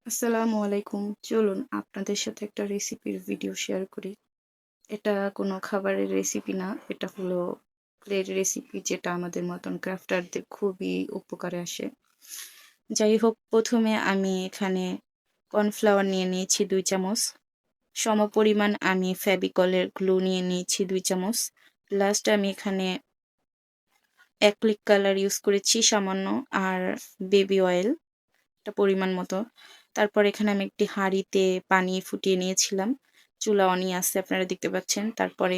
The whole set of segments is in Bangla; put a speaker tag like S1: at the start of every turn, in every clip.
S1: আসসালামু আলাইকুম। চলুন আপনাদের সাথে একটা রেসিপির ভিডিও শেয়ার করি। এটা কোনো খাবারের রেসিপি না। এটা হলো প্লেট রেসিপি যেটা আমাদের মতন ক্রাফটারদের খুবই উপকারে আসে। যাই হোক ১ম এ আমি এখানে কর্নফ্লাওয়ার নিয়ে নিয়েছি ২ চামচ। সমপরিমাণ আমি ফেভিকলের গ্লু নিয়ে নিয়েছি ২ চামচ। লাস্ট আমি এখানে অ্যাক্রিলিক কালার ইউজ করেছি সামান্য আর বেবি অয়েল একটা পরিমাণ মতো। তারপর এখানে আমি একটি হাঁড়িতে পানি ফুটিয়ে নিয়েছিলাম। চুলা অনই আছে আপনারা দেখতে পাচ্ছেন। তারপরে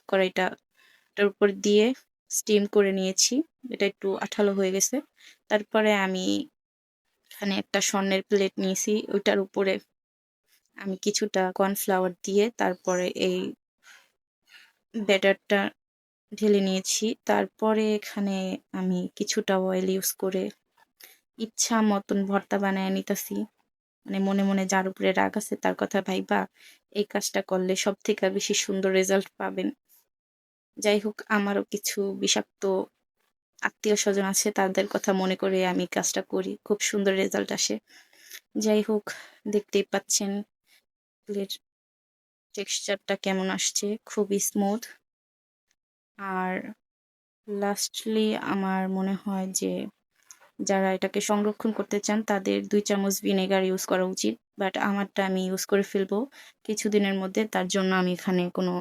S1: কড়াইটার উপর দিয়ে স্টিম করে নিয়েছি। এটা একটু আঠালো হয়ে গেছে। তারপরে আমি এখানে একটা স্বর্ণের প্লেট নিয়েছি। ওইটার উপরে আমি কিছুটা কর্নফ্লাওয়ার দিয়ে তারপরে এই ব্যাটারটা ঢেলে নিয়েছি। তারপরে এখানে আমি কিছুটা অয়েল ইউজ করে ইচ্ছা মতন ভর্তা বানায় নিতেছি। মানে মনে, মনে যার উপরে রাগ আছে তার কথা ভাইবা এই কাজটা করলে সবথেকে বেশি সুন্দর রেজাল্ট পাবেন। যাই হোক আমারও কিছু বিষাক্ত আত্মীয়স্বজন আছে তাদের কথা মনে করে আমি কাজটা করি। খুব সুন্দর রেজাল্ট আসে। যাই হোক দেখতেই পাচ্ছেন এর টেক্সচারটা কেমন আসছে। খুবই স্মুথ। আর লাস্টলি আমার মনে হয় যে যারা এটাকে সংরক্ষণ করতে চান তাদের ২ চামচ ভিনেগার ইউজ করা উচিত। বাট আমারটা আমি ইউজ করে ফেলবো কিছুদিনের মধ্যে। তার জন্য আমি এখানে কোনো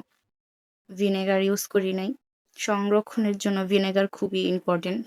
S1: ভিনেগার ইউজ করি নাই। সংরক্ষণের জন্য ভিনেগার খুবই ইম্পোর্টেন্ট।